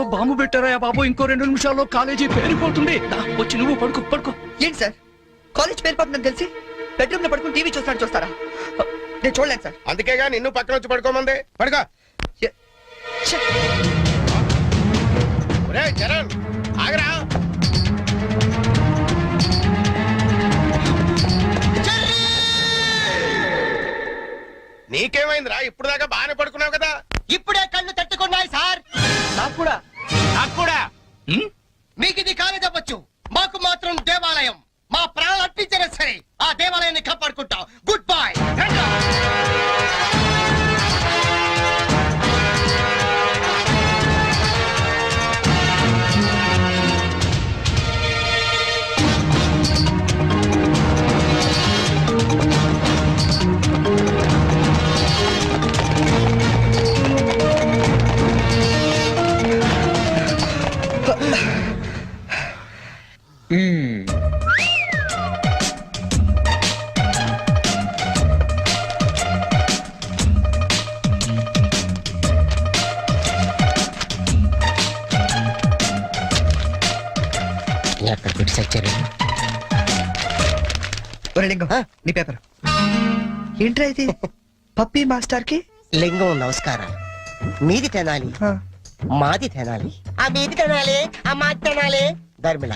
ఎవరో బాంబు పెట్టారా బాబు, ఇంకో 2 నిమిషాల్లో కాలేజీ పేరిపోతుంది. వచ్చి నువ్వు పడుకో పడుకో. ఏంటి సార్ కాలేజ్ పేరిపోతుందని తెలిసి బెడ్రూమ్ లో పడుకుని టీవీ చూస్తారా? నేను చూడలేను సార్. అందుకేగా నిన్ను పక్కన వచ్చి పడుకోమంది. పడుకో. చరణ్ ఆగరా. నీకేమైందిరా? ఇప్పుడు దాకా బాగానే పడుకున్నావు కదా. ఇప్పుడే కళ్ళు తట్టుకున్నాయి సార్. నాకు కూడా. మీకు ఇది కాలేజ్ అవ్వచ్చు, మాకు మాత్రం దేవాలయం. మా ప్రాణాలు అర్పించినా సరే ఆ దేవాలయాన్ని కాపాడుకుంటాం. Goodbye. నీ పేపర్ ఏంట్రా ఇది? పప్పీ మాస్టర్ కి లింగం నమస్కారం. మీది తినాలి, మాది తినాలి, ఆ మీది తినాలి, ఆ మాది తినాలి. ధర్మిళ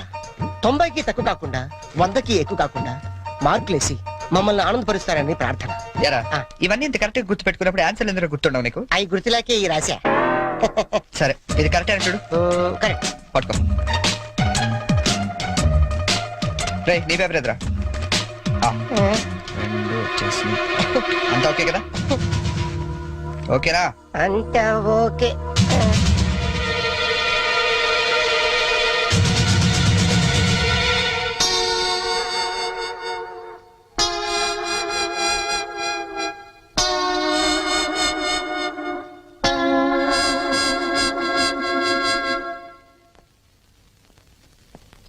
90కి తక్కువ కాకుండా 100కి ఎక్కువ కాకుండా మార్కులేసి మమ్మల్ని ఆనందపరుస్తారని ప్రార్థన. ఇవన్నీ ఇంత కరెక్ట్ గా గుర్తు పెట్టుకున్నప్పుడు ఆన్సర్లు ఎందుకు గుర్తుండవు నీకు? అవి గుర్తులాకే ఈ రాశా. సరే ఇది కరెక్ట్ అని చూడు. కరెక్ట్. పట్టుకో. రే నీ పేపర్ ఎదురా. అంతా ఓకే కదా? ఓకేనా? అంతా ఓకే.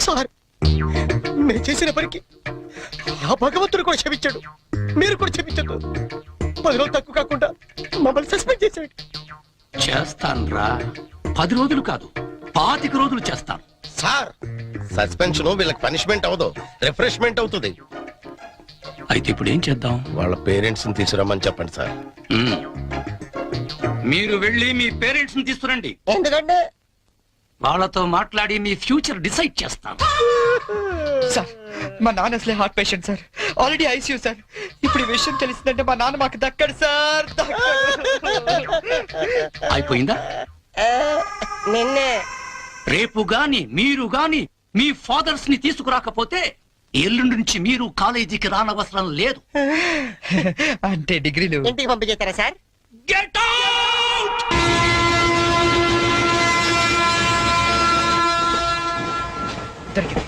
సార్ నేను చేసిన పనికి ఆ భగవంతుడు కూడా క్షమించాడు, మీరు కూడా క్షమించదు. 10 రోజులు తక్కువ కాకుండా మమ్మల్ని సస్పెండ్ చేశాడు. చేస్తాను రా, 10 రోజులు కాదు 25 రోజులు చేస్తాను. సార్ సస్పెన్షన్ వీళ్ళకి పనిష్మెంట్ అవదు, రిఫ్రెష్మెంట్ అవుతుంది. అయితే ఇప్పుడు ఏం చేద్దాం? వాళ్ళ పేరెంట్స్ ని తీసుకురమ్మని చెప్పండి సార్. మీరు వెళ్ళి మీ పేరెంట్స్ ని తీసుకురండి. ఎందుకంటే వాళ్ళతో మాట్లాడి మీ ఫ్యూచర్ డిసైడ్ చేస్తాను. సార్ మా నాన్న అసలే heart patient sir, already ICU sir. ఇప్పుడు ఈ విషయం తెలిసిందంటే మా నాన్న మాకు దక్కడు సార్. అయిపోయిందా? నిన్నే రేపు గాని మీరు గాని మీ ఫాదర్స్ ని తీసుకురాకపోతే ఎల్లుండి నుంచి మీరు కాలేజీకి రానవసరం లేదు. అంటే డిగ్రీలు ఇంటికి పంపించేస్తారా సార్? Get out! దొరికింది.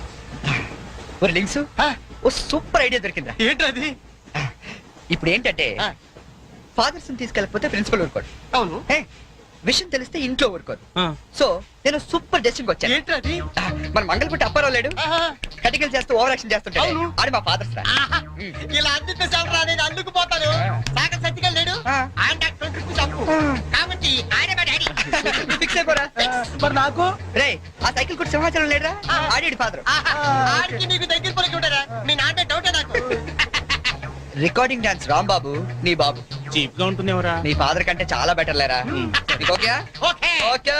ఒరే లింక్స్, ఓ సూపర్ ఐడియా దొరికిందా? ఏంటది? ఇప్పుడు ఏంటంటే ఫాదర్స్ తీసుకెళ్ళకపోతే ప్రిన్సిపల్ ఊరుకోడు. అవును. విషయం తెలిస్తే ఇంట్లో ఊరుకోదు. సో నేను సూపర్ డెసిషన్ వచ్చాను. ఏంటది? మన మంగళపుట్టి అప్పారావు లేడు, కటికలు చేస్తూ ఓవర్ యాక్షన్ చేస్తుంటాడు. ఆడి మా ఫాదర్స్ రా. ఇలా అందితే సార్ నేను అందుకుపోతాను. సాగర్ సత్తిగా లేడు, ఆయన డాక్టర్ తప్పు కాబట్టి ఆయన మా డాడీ. ఫిక్స్ అయిపోరా. మరి నాకు రే ఆ సైకిల్ కూడా సింహాచలం లేడురా, ఆడి ఫాదర్. ఆడికి నీకు దగ్గర పలికి ఉంటారా? మీ నాన్న డౌటే నాకు. రికార్డింగ్ డాన్స్ రాంబాబు నీ బాబు చీప్ గా ఉంటుంది ఎవరా? నీ ఫాదర్ కంటే చాలా బెటర్ లేరా. Okay okay okay.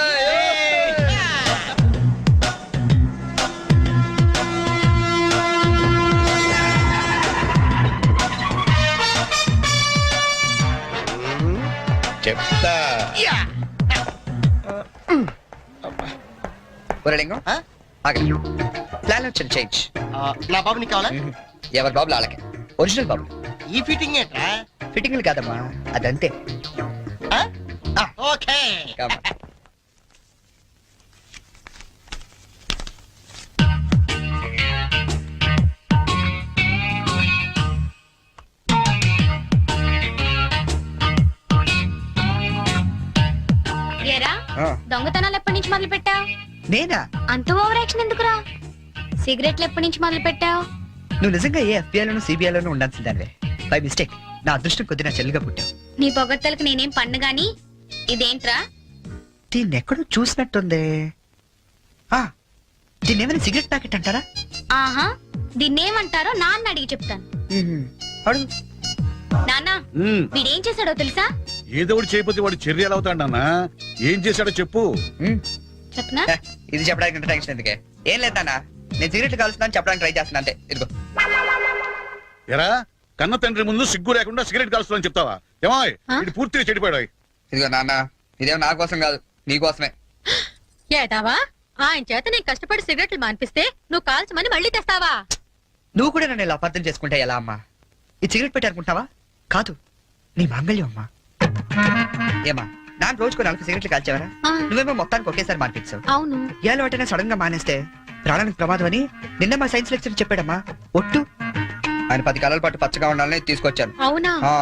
చెప్తా. లింగం ప్లాన్ వచ్చింది చేంజ్. నా బాబు నీకు కావాలా? ఎవరి బాబులు వాళ్ళకే, ఒరిజినల్ బాబు. ఈ ఫిట్టింగ్ ఏంట్రా? ఫిట్టింగ్లు కాదమ్మా, అదంతే. ఓకే. దొంగతనాలు ఎప్పటి నుంచి మొదలు పెట్టావు? నేనా? అంత ఓవర్ యాక్షన్ ఎందుకురా? సిగరెట్లు ఎప్పటి నుంచి మొదలు పెట్టావు? నువ్వు నిజంగా ఏ ఎఫ్బిఐలోనూ సిబిఐలోనూ ఉండాల్సిందానివే. బై మిస్టేక్ నా అదృష్టం కొద్ది నా చెల్లిగా పుట్టావు. నీ పొగడ్తలకు నేనేం పన్ను గాని ఇదేంట్రా? దీన్ని ఎక్కడో చూసినట్టుంది. ఆ, దీన్ని ఏమైనా సిగరెట్ ప్యాకెట్ అంటారా? ఆహా దీన్నేమంటారో నాన్న అడిగి చెప్తాను. అడుగు. నాన్న వీడేం చేశాడో తెలుసా? ఏదో ఒకటి చేయకపోతే వాడు చర్యలు అవుతాడు నాన్న. ఏం చేశాడో చెప్పు. మ్మ్. చెప్పనా? హ, ఇది చెప్పడానికి ఇంత టెన్షన్ ఎందుకే? ఏం లేదు నాన్న, నేను సిగరెట్ కాలుస్తున్నాను చెప్పడానికి ట్రై చేస్తున్నా అంతే. ఇదిగో. ఎరా కన్న తండ్రి ముందు సిగ్గు లేకుండా సిగరెట్ కాల్చుకోవాలని చెప్తావా? ఏమో ఇది పూర్తిగా చెడిపోయాడు. ఇదిగో నాన్న, ఇదేం నా కోసం కాదు, నీ కోసమే. ఏటావా ఆయన చేత నేను కష్టపడి సిగరెట్లు మానిపిస్తే నువ్వు కాల్చమని మళ్ళీ తెస్తావా? నువ్వు కూడా నన్ను ఇలా అపార్థం చేసుకుంటే ఎలా అమ్మా? ఈ సిగరెట్ పెట్టి అనుకుంటావా? కాదు, నీ మాంగళ్యం అమ్మా. ఏమా నాన్న రోజుకు 4 సిగరెట్లు కాల్చేవరా? ఆ, నువ్వేమో మొత్తానికి ఒకేసారి మానిపించావు. అవును. ఏ అలవాటైనా సడన్ గా మానేస్తే ప్రాణానికి ప్రమాదం అని నిన్న మా సైన్స్ లెక్చర్ చెప్పాడమ్మా. ఒట్టు ఆయన 10 కాలాల పాటు పచ్చగా ఉండాలని తీసుకొచ్చాను. అవునా? ఆ,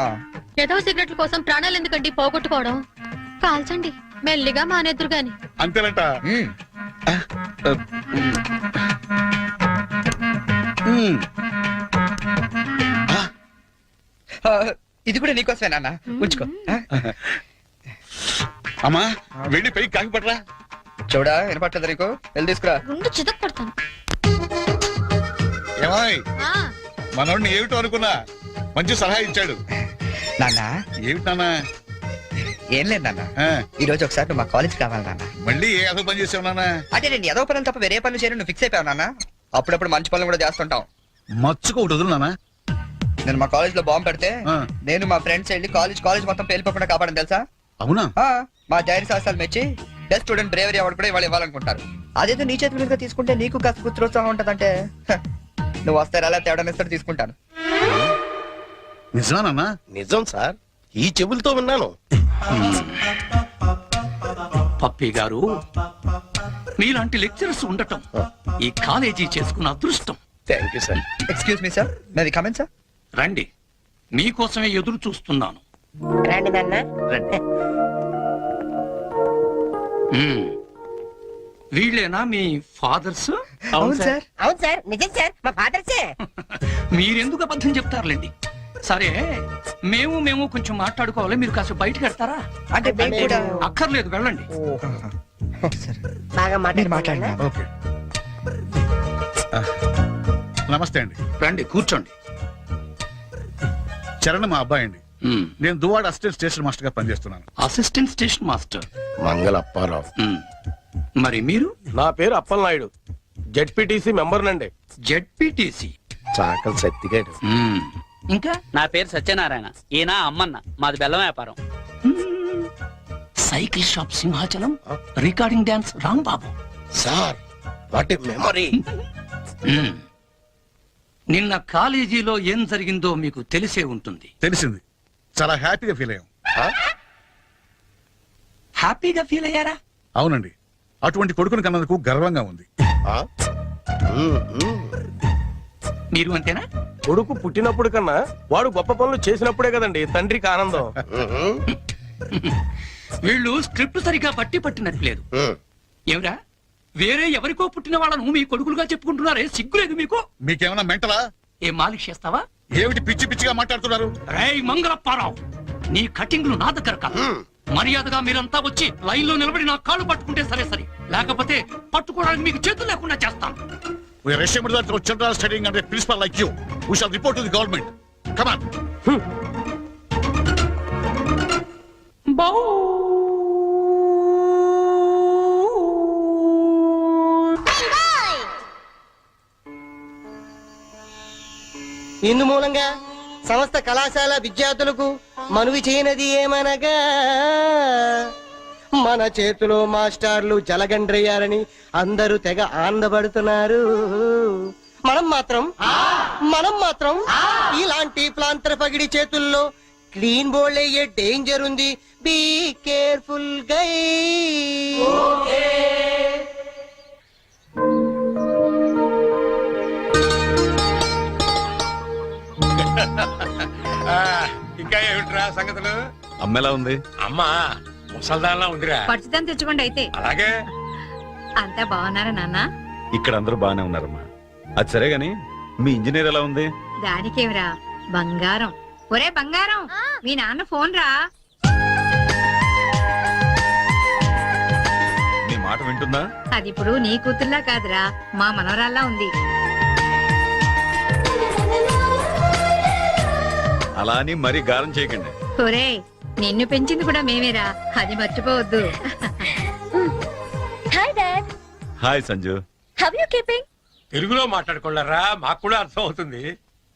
ఏదో సిగరెట్ల కోసం ప్రాణాలు ఎందుకండి పోగొట్టుకోవడం? కాల్చండి, మెల్లిగా మానేద్దురు గాని. అంతేనంట. మ్మ్. ఆ, ఇది కూడా నీకోసమే నాన్న, ఉంచుకో. ఆ? అమ్మా వెళ్ళి పైకి కాకి పట్టరా. చూడా వినపట్టలేదు నీకు? వెళ్ళి తీసుకురా. గుండు చితక్ కొడతాను. ఏమాయ్ ఆ, మనోడిని ఏమిటో అనుకున్నా మంచి సలహా ఇచ్చాడు. నాన్న ఏమిటి నాన్న? ఏం లేదు నాన్న, ఆ, ఈ రోజు ఒకసారి నువ్వు మా కాలేజ్ కావాలి నాన్న. మళ్ళీ ఏ అసలు పని చేసావు నాన్న? అంటే నేను ఏదో పనులు తప్ప వేరే పనులు చేయను నువ్వు ఫిక్స్ అయిపోయావు నాన్న. అప్పుడప్పుడు మంచి పనులు కూడా చేస్తుంటాం. మచ్చుకు ఒకటి వదులు నాన్న. నేను మా కాలేజ్ లో బాంబు పెడితే ఆ. నేను మా ఫ్రెండ్స్ వెళ్ళి కాలేజ్ మొత్తం పేలిపోకుండా కాపాడని తెలుసా? అవునా? ఆ, మా ధైర్య సాహసాలు మెచ్చి బెస్ట్ స్టూడెంట్ బ్రేవరీ అవార్డు కూడా ఇవాళ ఇవ్వాలనుకుంటారు. అదేదో నీ చేతి మీదుగా తీసుకుంటే నీకు కాస్త గుర్తుత్సాహం ఉంటదంటే హ, నువ్వు వస్తారా అలా తేడా ఇస్తారు తీసుకుంటాను. నిజమా నాన్న? నిజం సార్, ఈ చెవులతో విన్నాను. పప్పి గారు, మీలాంటి లెక్చరర్స్ ఉండటం ఈ కాలేజీ చేసుకున్న అదృష్టం. Thank you sir. Excuse me sir, మేది comment sir. రండి, మీకోసమే ఎదురు చూస్తున్నాను. రండి నాన్న. రండి. మ్మ్. వీళ్ళేనా మీ ఫాదర్స్? అవును సార్. అవును సార్, నిజం సార్, మా ఫాదర్సే. మీరెందుకు అబద్ధం చెప్తారులేండి. సరే, మేము కొంచెం మాట్లాడుకోవాలి. మీరు కాస్త బయటకు వెళ్తారా? అంటే మేము కూడా అక్కర్లేదు, వెళ్ళండి. సరే. బాగా మీరు మాట్లాడినా ఓకే. ఆ, నమస్తే అండి. రండి, కూర్చోండి. చరణ్ మా అబ్బాయి అండి. మ్మ్. నేను దువాడ అసిస్టెంట్ స్టేషన్ మాస్టర్ గా పనిచేస్తున్నాను. Assistant station master. మంగళ అప్పారావు. మ్మ్. మరి మీరు? నా పేరు అప్పలనాయుడు, జెడ్పీటీసీ మెంబర్ నండి. జెడ్పీటీసీ. చాకల్ సత్తిగాడు. ఇంకా నా పేరు సత్యనారాయణ, ఈయన అమ్మన్న, మాది బెల్లం వ్యాపారం. Cycle shop Simhachalam, recording dance Rambabu. Sir, what a memory. మ్మ్. నిన్న కాలేజీలో ఏం జరిగిందో మీకు తెలిసే ఉంటుంది. తెలిసింది. చాలా హ్యాపీగా ఫీల్ అయ్యాం. హ్యాపీగా ఫీల్ అయ్యారా? అవునండి, అటువంటి కొడుకుని కన్నందుకు గర్వంగా ఉంది. మీరు అంతేనా? కొడుకు పుట్టినప్పుడు కన్నా వాడు గొప్ప పనులు చేసినప్పుడే కదండి తండ్రికి ఆనందం. వీళ్ళు స్క్రిప్ట్ సరిగా పట్టినట్లేదు. ఏమిరా, వేరే ఎవరికో పుట్టిన వాళ్ళను మీ కొడుకులుగా చెప్పుకుంటున్నారే, సిగ్గులేదు మీకు? మీకేమైనా మెంటలా? ఏ మాలిష్ చేస్తావా? ఏమిటి పిచ్చి పిచ్చిగా మాట్లాడుతున్నారు? రేయ్ మంగళప్పారావు, నీ కటింగ్లు నా దగ్గర కాదు. మర్యాదగా మీరంతా వచ్చి లైన్ లో నిలబడి నా కాళ్ళు పట్టుకుంటే సరే, లేకపోతే పట్టుకోవడానికి మీకు చేతులు లేకుండా చేస్తాను. We are ashamed that our children are studying under a principal like you. We shall report to the government. Come on. ఇందు మూలంగా సమస్త కళాశాల విద్యార్థులకు మనవి చేయనది ఏమనగా, మన చేతిలో మాస్టర్లు జలగండ్రయ్యారని అందరూ తెగ ఆనందపడుతున్నారు. మనం మాత్రం ఇలాంటి ప్లాంతర పగిడి చేతుల్లో క్లీన్ బోల్డ్ అయ్యే డేంజర్ ఉంది. బీ కేర్ఫుల్ గై. ఇంకా ఏమిట్రా సంగతులు? అమ్మెలా ఉంది? అమ్మా ముసల్దాన్లా ఉందిరా. పచ్చిదాన్ని తెచ్చుకోండి అయితే. అలాగే. అంతా బాగున్నారా నాన్న? ఇక్కడ అందరూ బానే ఉన్నారమ్మా. అది సరే గాని మీ ఇంజనీర్ ఎలా ఉంది? దానికేమిరా, బంగారం. ఒరే బంగారం, మీ నాన్న ఫోన్ రా. మాట వింటుందా? అది ఇప్పుడు నీ కూతుర్లా కాదురా, మా మనవరాల్లా ఉంది. అలా అని మరీ గారం చేయకండి. ఒరే, నిన్ను పెంచింది కూడా మేమేరా, అది మర్చిపోవద్దు. Hi dad, hi Sanju. How you keeping? తెలుగులో మాట్లాడుకోలేరా, మాకు కూడా అర్థం అవుతుంది.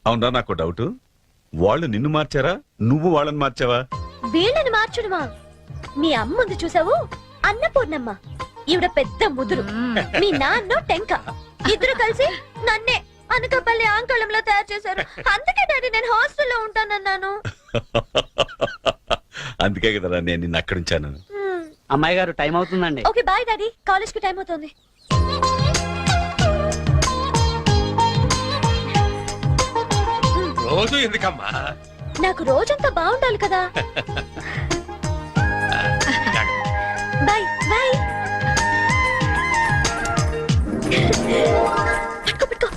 అవునరా, నాకు డౌట్. వాళ్ళు నిన్ను మార్చారా, నువ్వు వాళ్ళని మార్చావా? వీళ్ళని మార్చుడుమా? మీ అమ్మ ఉంది చూసావు, అన్నపూర్ణమ్మ. ఈవిడ పెద్ద ముదురు, మీ నాన్న టెంక. ఇద్దరు కలిసి నన్నే అనకాపల్లి ఆంకళంలో తయారు చేశారు. అందుకే డాడీ నేను హాస్టల్లో ఉంటానన్నాను. అందుకే కదరా నేను నిన్ను అక్కడ ఉంచాను. అమ్మాయి గారు టైం అవుతుందండి. ఓకే బాయ్ డాడీ, కాలేజ్ కి టైం అవుతుంది. రోజు ఎందుకమ్మా? నాకు రోజంతా బాగుండాలి కదా. Bye bye. పట్టుకో పట్టుకో.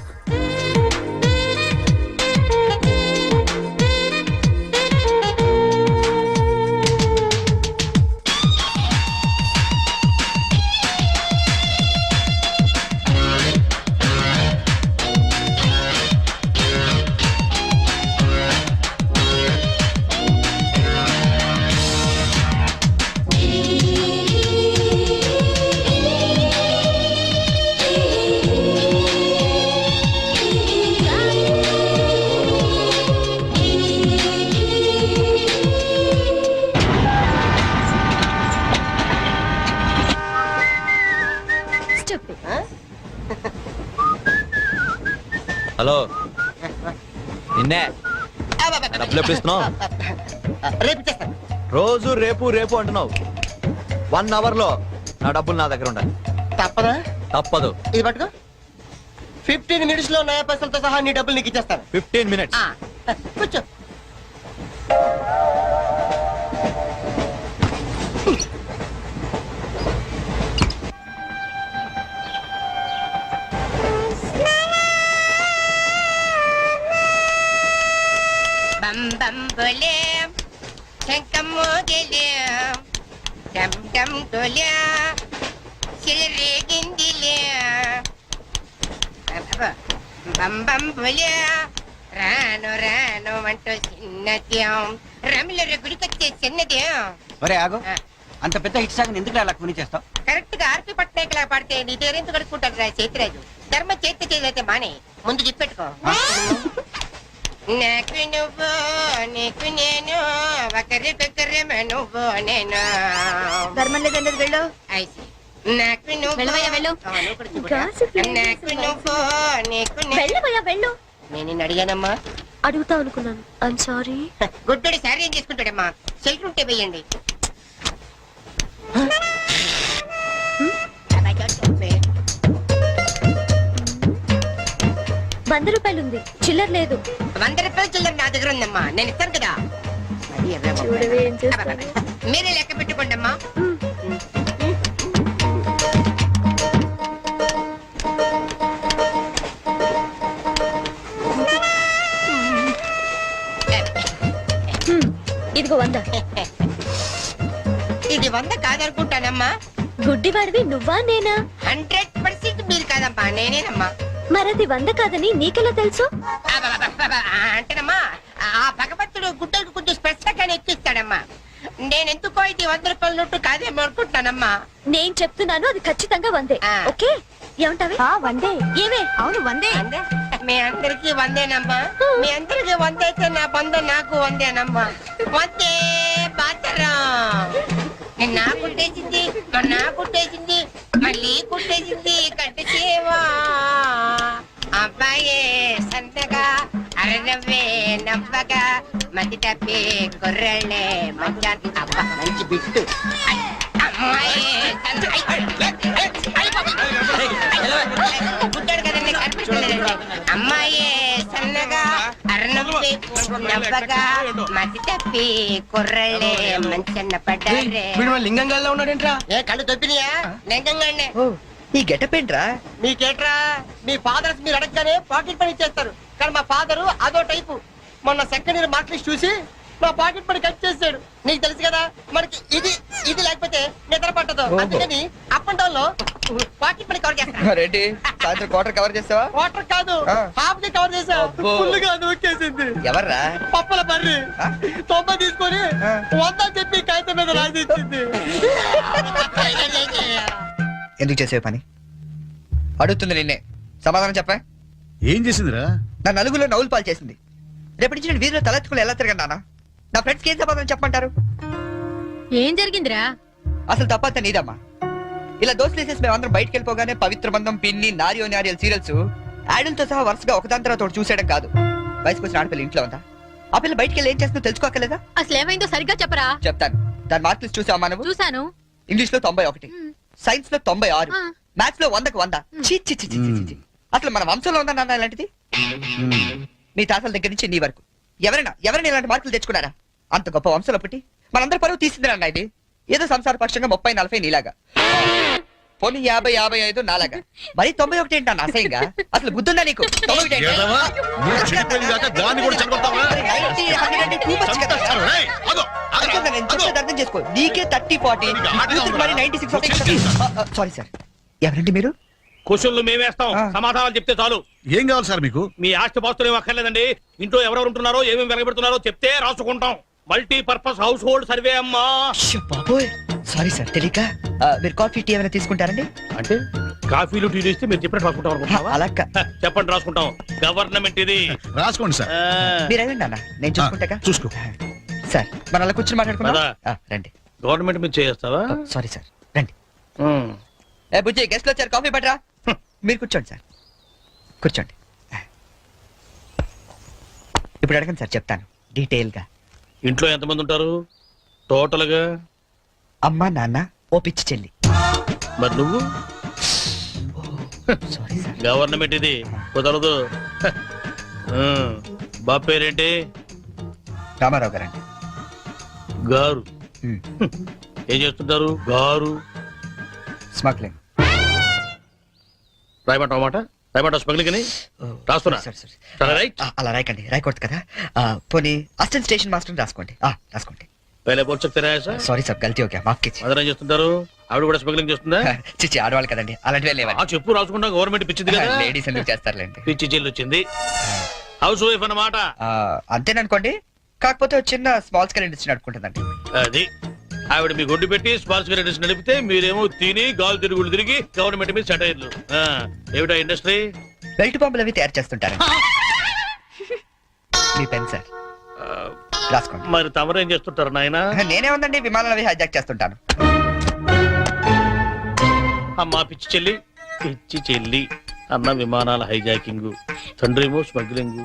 హలో, నిన్నే డబ్బులు ఎప్పుడు ఇస్తున్నావు? రేపు ఇచ్చేస్తాను. రోజు రేపు రేపు అంటున్నావు. 1 అవర్ లో నా డబ్బులు నా దగ్గర ఉండాలి. తప్పదా? తప్పదు. ఇది పట్టుకో. 15 మినిట్స్ లో నయా పైసలతో సహా నీ డబ్బులు నీకు ఇచ్చేస్తాను. 15 మినిట్స్. కూర్చో. బం బం బోలే శంఖం మోగిలే డమ్ డమ్ డోలే సిలరేగిందిలే బం బం బోలే రాను రాను అంటూ చిన్నదేం రమిల గుడికొచ్చే చిన్నదేం. ఒరే ఆగు, అంత పెద్ద హిట్ సాగ్ ఎందుకు అలా కొని చేస్తావు? కరెక్ట్ గా ఆర్పి పట్నాయక్ లా పాడితే నీ పేరెందుకు కడుక్కుంటారు రా చేతిరాజు. ధర్మ చేతి చేదైతే మానే ముందు చెప్పెట్టుకో. నాకు నువ్వు నీకు నేను ఒకరికొకరేమో నువ్వు నేను. ధర్మం లేదండి, వెళ్ళు. ఐసి నాకు నువ్వు వెళ్ళవయ్యా, వెళ్ళు. నువ్వు కూడా చూడు. నాకు నువ్వు నీకు నేను. వెళ్ళవయ్యా, వెళ్ళు. నేను నిన్ను అడిగానమ్మా, అడుగుతా అనుకున్నాను. I'm sorry. గుడ్డోడి సారీ ఏం చేసుకుంటాడమ్మా? షెల్టర్ ఉంటే వెయ్యండి. ₹100 ఉంది, చిల్లర లేదు. 100 రూపాయలు చిల్లర నా దగ్గర ఉందమ్మా, నేను ఇస్తాను కదా. చూడవే ఏం చేస్తాను. మీరే లెక్క పెట్టుకోండి అమ్మా. ఇదిగో 100. ఇది 100 కాదనుకుంటానమ్మా. గుడ్డివాడివి నువ్వా నేనా? 100% మీరు కాదమ్మా, నేనేనమ్మా. మరది 100 కాదని నీకెలా తెలుసు? అంటేనమ్మా, ఆ భగవంతుడు గుడ్డలకు కొంచెం స్పెషల్గానే ఎక్కిస్తాడమ్మా. నేనెందుకో ఇది 100 రూపాయల నోటు కాదేమో అనుకుంటున్నానమ్మా. నేను చెప్తున్నాను, అది ఖచ్చితంగా 100. ఓకే, ఏమంటావే? 100. ఏమే? అవును 100. మీ అందరికి 100నమ్మా. మీ అందరికి 100 అయితే నా బంధ నాకు 100నమ్మా. 100 బాతరం. నా కుట్టేసింది, నా కుట్టేసింది, మళ్ళీ కుట్టేసింది కట్టు చేవా. అబ్బాయే సంతగా అరనవ్వే నవ్వగా మతి తప్పి కుర్రళ్ళే మంచాన్ని. అబ్బా మంచి బిట్టు. అమ్మాయి గుడ్డాడు కదండి, కనిపించలేదండి. అమ్మాయే సన్నగా అరనవ్వే నవ్వగా మతి తప్పి కుర్రళ్ళే మంచన్న పడ్డారే. లింగంగా ఉన్నాడేంట్రా? ఏ కళ్ళు తప్పినాయా? లింగంగానే. ఈ గెటప్ ఏంట్రా? మీకేట్రా, మీ ఫాదర్స్ మీరు అడగగానే పాకెట్ పని చేస్తారు, కానీ మా ఫాదరు అదో టైపు. మొన్న సెకండ్ ఇయర్ మార్క్ లిస్ట్ చూసి నా పాకెట్ మనీ కట్ చేసాడు. నీకు తెలుసు కదా మనకి ఇది ఇది లేకపోతే నిద్ర పట్టదు. ఓహో. అందుకని అప్ అండ్ డౌన్ లో పాకెట్ మనీ కవర్ చేస్తా. రెడ్డి సాయంత్రం క్వార్టర్ కవర్ చేస్తావా? వాటర్ కాదు ఆ. హాఫ్ కి కవర్ చేసా. అబ్బో. ఫుల్ గా నూకేసింది. ఎవర్రా? పప్పుల బర్రి ఆ? 90 తీసుకొని ఆ. 100 చెప్పి కాగితం మీద రాసి ఇచ్చింది. ఎందుకు చేసే పని? అడుగుతుంది నిన్నే, సమాధానం చెప్పా. ఏం చేసిందిరా? నా నలుగులో నవ్వులు పాలు చేసింది. రేపటి నుంచి నేను వీధిలో తలెత్తుకుని ఎలా తిరగను నాన్న? నా ఫ్రెండ్స్కి ఏం సమాధానం చెప్పమంటారు? ఏం జరిగిందిరా? అసలు తప్పంతా నీదమ్మా. ఇలా దోస్తులు వేసేసి మేమందరం బయటకు వెళ్ళిపోగానే పవిత్ర బంధం, పిన్ని, నారియో నారియల్ సీరియల్స్ యాడల్తో సహా వరుసగా ఒకదాని తర్వాత ఒకటి చూసేయడం కాదు. వయసుకు వచ్చిన ఆడపిల్ల ఇంట్లో ఉందా? ఆ పిల్ల బయటికి వెళ్ళి ఏం చేస్తుందో తెలుసుకోకలేదా? అసలు ఏమైందో సరిగ్గా చెప్పరా. చెప్తాను. దాని మార్కులు చూసావా నువ్వు? చూశాను. ఇంగ్లీష్ లో 91, సైన్స్ లో 96, ఆ. మ్యాథ్స్ లో 100కు 100. ఛీ, ఛీ, ఛీ, ఛీ, ఛీ, ఛీ. అసలు మన వంశంలో ఉందా నాన్న ఇలాంటిది? మీ తాతల దగ్గర నుంచి నీ వరకు ఎవరైనా ఇలాంటి మార్కులు తెచ్చుకున్నారా? అంత గొప్ప వంశంలో పుట్టి మనందరి పరువు తీసింది నాన్న ఇది. ఏదో సంసార పక్షంగా 30-40 నీలాగా, పోనీ 50-55 నాలాగా, మరి 91 ఏంటి నాన్న అసహ్యంగా? అసలు బుద్ధుందా నీకు? 91 ఏంటి? ఏదవా? నువ్వు చెడిపోయింది కాక దాన్ని కూడా చెడగొడతావా? 90, 100 అంటే too much కదా. చంపేస్తాను. రేయ్, ఆగు, ఆగు, అర్థం కదా, నేను ఆగు. చెప్పేది అర్థం చేసుకో. నీకే 30-40, మరి 96 సారీ సార్. ఎవరండి మీరు? క్వశ్చన్లు మేమేస్తాం, ఆ. సమాధానాలు చెప్తే చాలు. ఏం కావాలి సార్ మీకు? మీ ఆస్తి పాస్తులు ఏం అక్కర్లేదండి. ఇంట్లో ఎవరెవరు ఉంటున్నారో ఏమేమి వెలగబెడుతున్నారో చెప్తే రాసుకుంటాం. మల్టీపర్పస్ హౌస్ హోల్డ్ సర్వే అమ్మా. అయ్యో బాబోయ్, సారీ సార్ తెలియక. మీరు కాఫీ టీ ఏమైనా తీసుకుంటారండి? అంటే కాఫీలు టీ ఇస్తే మీరు చెప్పినట్టు రాసుకుంటాం అనుకుంటావా? అలా చెప్పండి, రాసుకుంటాం. గవర్నమెంట్ ఇది. రాసుకోండి సార్. మీరు వెళ్ళండి అన్న, నేను చూసుకుంటాగా. చూసుకో. సార్ మనం అలా కూర్చొని మాట్లాడుకుందాం. పద. రండి. గవర్నమెంట్ మీద చేస్తావా? సారీ సార్, రండి. ఏ బుజ్జి, గెస్ట్లు వచ్చారు, కాఫీ పట్టరా. మీరు కూర్చోండి సార్, కూర్చోండి. ఇప్పుడు అడగండి సార్, చెప్తాను డీటెయిల్ గా. ఇంట్లో ఎంతమంది ఉంటారు టోటల్ గా? అమ్మ, నాన్న, ఓ పిచ్చి చెల్లి. మరి నువ్వు? Sorry sir. గవర్నమెంట్ ఇది, కుదరదు. బాబు పేరేంటి? రామారావు గారండి. గారు. ఏం చేస్తుంటారు గారు? స్మగ్లింగ్. రాయమంటావు మాట? రాయమంటావు స్మగ్లింగ్ అని? రాస్తున్నా. సరే, రైట్. అలా రాయకండి, రాయకూడదు కదా. పోనీ అసిస్టెంట్ స్టేషన్ మాస్టర్ రాసుకోండి. రాసుకోండి. పहले बोल सकते रहे सर. సారీ సార్, గల్తీ ఓకే, మాఫ్ कीजिए. మదర్ ఏం చేస్తుంటారు? ఆవిడ కూడా స్మగ్లింగ్ చేస్తుందా? చిచ్చి, ఆడవాళ్ళు కదండి, అలాంటివే లేవండి. చెప్పు, రాసుకుంటా. గవర్నమెంట్ పిచ్చింది కదా. లేడీస్ ఎందుకు చేస్తారులేండి. పిచ్చి చెల్లి వచ్చింది. హౌస్ వైఫ్ అన్నమాట. అంతేననుకోండి, కాకపోతే ఒక చిన్న స్మాల్ స్కేల్ ఇండస్ట్రీ నడుపుకుంటుందండి. అది ఆవిడ మీ గొడ్డు పెట్టి స్పాన్స్ ఇండస్ట్రీ నడిపితే మీరేమో తిని గాలి తిరుగులు తిరిగి గవర్నమెంట్ మీద సెటైర్లు. ఏమిటా ఇండస్ట్రీ? బెల్ట్ పంపులు అవి తయారు చేస్తుంటారు. మీ పెన్ సార్, రాసుకోండి. మరి తమరేం చేస్తుంటారు నాయన? నేనే ఉందండి, విమానాలు అవి హైజాక్ చేస్తుంటాను. అమ్మా పిచ్చి చెల్లి, పిచ్చి చెల్లి అన్న విమానాల హైజాకింగ్, తండ్రేమో స్మగ్లింగ్.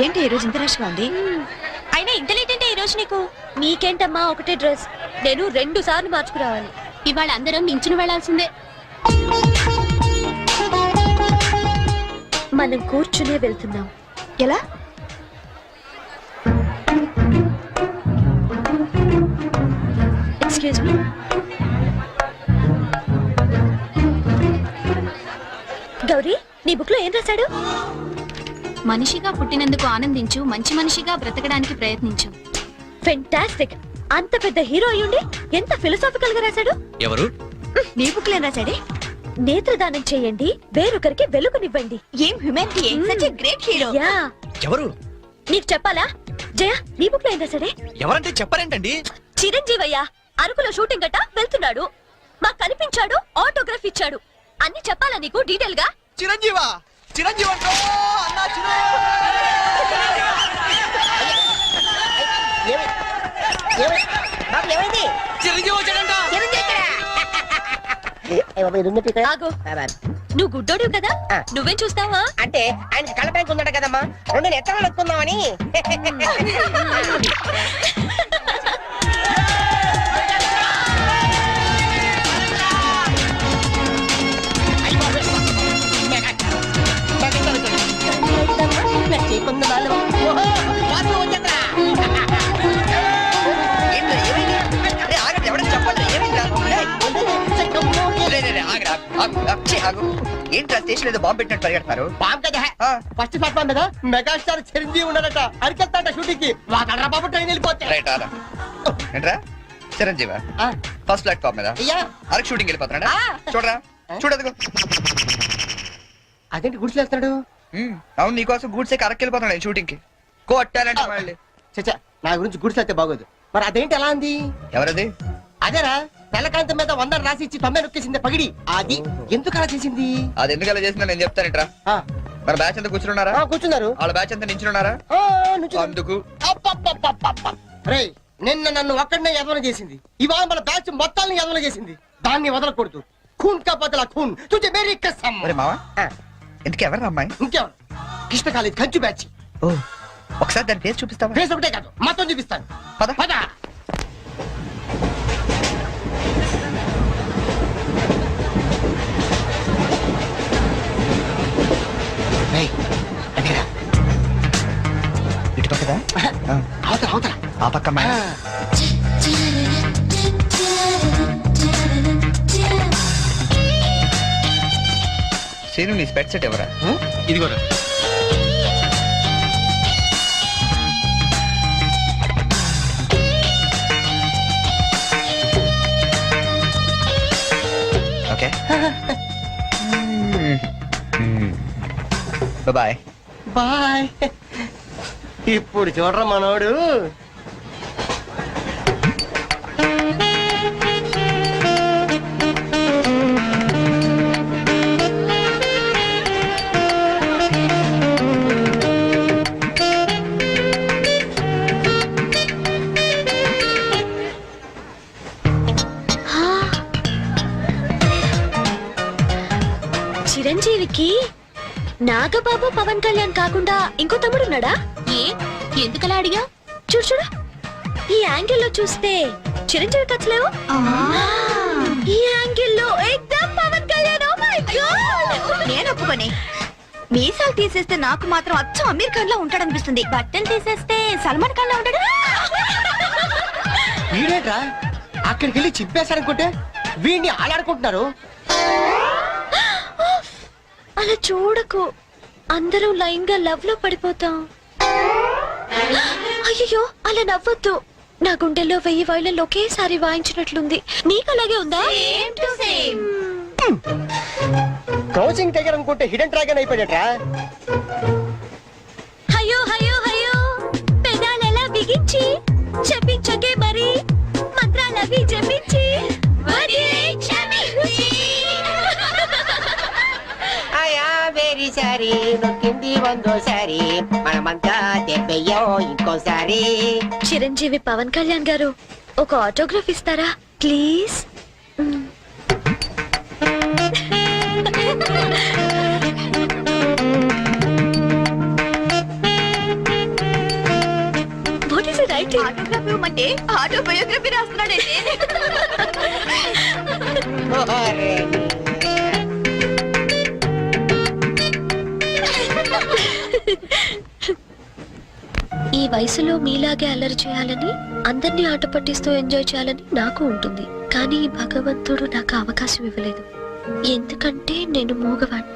ఏంటి ఈ రోజు ఇంత రష్ గా ఉంది? అయినా ఇంత లేట్ అంటే ఈ రోజు నీకు? నీకేంటమ్మా ఒకటే డ్రెస్, నేను 2 సార్లు మార్చుకురావాలి. ఇవాళ అందరం నించుని వెళ్లాల్సిందే. మనం కూర్చునే వెళ్తున్నాం. ఎలా? Excuse me. గౌరీ, నీ బుక్ లో ఏం రాశాడు? మనిషిగా పుట్టినందుకు ఆనందించు, మంచి మనిషిగా బ్రతకడానికి ప్రయత్నించు. ఫెంటాస్టిక్. అంత పెద్ద హీరో అయ్యుండి ఎంత ఫిలసాఫికల్ గా రాశాడు. ఎవరు? నీ బుక్ లో ఏం రాశాడే? నేత్రదానం చేయండి, వేరొకరికి వెలుగునివ్వండి. ఏం humanity, such a great hero. Yeah. ఎవరు? నీకు చెప్పాలా? జయ, నీ బుక్ లో ఏం రాశాడే? ఎవరంటే చెప్పారేంటండి? చిరంజీవయ్య అరకులో షూటింగ్ గట్ట వెళ్తున్నాడు, మాకు కనిపించాడు, ఆటోగ్రాఫ్ ఇచ్చాడు. అన్ని చెప్పాలా నీకు డీటెయిల్ గా? చిరంజీవా? చిరంజీవి అంటో అన్నా, చిరంజీవి వచ్చాడంట. ఆగు, నువ్వు గుడ్డోడివి కదా, నువ్వేం చూస్తావా? అంటే ఆయన కళ్ళ బ్యాంక్ ఉన్నాడు కదమ్మా, 2 ఎత్తనాలు వస్తున్నామని. చెప్పండి, ఏమైంది? ఏంట్రా స్టేషన్ ఏదో బాంబు పెట్టినట్టు పరిగెడతారు? బామ్ కదా ఫస్ట్ ప్లాట్ఫామ్ మీద మెగాస్టార్ చిరంజీవి ఉన్నాడట అరికెళ్తాడ షూటింగ్ కి వాడరా బాబు ట్రైన్ వెళ్ళిపోతే రైట్ ఆరా. ఏంట్రా చిరంజీవా ఫస్ట్ ప్లాట్ఫామ్ మీద అయ్యా అరకు షూటింగ్ వెళ్ళిపోతున్నాడా? చూడరా చూడదుగో. అదేంటి గుడిసేస్తున్నాడు? అవును నీకోసం గూడ్సే అరకు వెళ్ళిపోతున్నాడు షూటింగ్ కి. కొట్టాలంటే మళ్ళీ. చచ్చా నా గురించి గుడిసేస్తే బాగోదు. మరి అదేంటి ఎలా అంది? ఎవరది? అదేరా తెల్లకాంతం మీద 100 రాసి ఇచ్చి 90 నొక్కేసింది పగిడి. అది ఎందుకు అలా చేసింది? అది ఎందుకు అలా చేసిందో నేను చెప్తానేట్రా. ఆ, మన బ్యాచ్ అంతా కూర్చున్నారా? ఆ, కూర్చున్నారు. వాళ్ళ బ్యాచ్ అంతా నించున్నారా? ఆ, నుంచున్నారు. అందుకు అబ్బబ్బబ్బబ్బబ్బ. రేయ్ నిన్న నన్ను ఒక్కడనే యదవన చేసింది, ఇవాళ మన బ్యాచ్ మొత్తాన్ని యదవన చేసింది. దాన్ని వదలకూడదు. ఖూన్ కా బదలా ఖూన్ తుజే మేరీ కసమ్. ఒరే మావా ఆ, ఎందుకు ఎవరు అమ్మాయి? ఇంకెవరు? కృష్ణ కాలేజ్ కంచు బ్యాచ్. ఓ ఒకసారి దాని పేరు చూపిస్తావా? ఫేస్ ఒకటే కాదు మొత్తం చూపిస్తాను. పద. పద. రేయ్, అదేరా. ఇటు పక్కదా? అవతల అవతల. ఆ పక్క అమ్మాయి. సీను నీ స్పెట్ సెట్ ఎవరా? ఇదిగోరా. Okay bye. బాయ్. ఇప్పుడు చూడరా మనోడు. చిరంజీవికి నాగబాబు పవన్ కళ్యాణ్ కాకుండా ఇంకో తమ్ముడున్నాడా? ఏ ఎందుకలా అడిగా? చూడు చూడు, ఈ యాంగిల్ లో చూస్తే చిరంజీవి కచ్చలేవు, ఈ యాంగిల్ లో ఏకదమ్ Pawan Kalyan. Oh my god, నేను ఒప్పుకొని. మీసాలు తీసేస్తే నాకు మాత్రం అచ్చం అమీర్ ఖాన్ లా ఉంటాడనిపిస్తుంది, బట్టలు తీసేస్తే సల్మాన్ ఖాన్ లా ఉంటాడు. వీడేట్రా అక్కడికి వెళ్ళి చింపేశారనుకుంటే వీడిని ఆలాడుకుంటున్నారు. అలా చూడకు, అందరూ లైన్ గా లవ్ లో పడిపోతాం. అయ్యో అలా నవ్వొద్దు, నా గుండెల్లో 1000 వైలెన్లు ఒకేసారి వాయించినట్లుంది. నీకు అలాగే ఉందా? క్రౌచింగ్ టైగర్ అనుకుంటే హిడెన్ డ్రాగన్ అయిపోయాడట్రా. అయ్యో అయ్యో అయ్యో, పెదాలెలా బిగించి చెప్పించకే మరి, మంత్రాలవి జపించి వెరీ సారీ నొక్కింది వందోసారి, మనమంతా దెబ్బయ్యో ఇంకోసారి. చిరంజీవి పవన్ కళ్యాణ్ గారు ఒక ఆటోగ్రాఫ్ ఇస్తారా ప్లీజ్? ఆటోగ్రాఫ్ ఇవ్వమంటే ఆటోబయోగ్రఫీ రాస్తున్నాడంటే. ఈ వయసులో మీలాగే అల్లరి చేయాలని, అందరినీ ఆట పట్టిస్తూ ఎంజాయ్ చేయాలని నాకు ఉంటుంది. కానీ భగవంతుడు నాకు అవకాశం ఇవ్వలేదు, ఎందుకంటే నేను మూగవాణ్ణి.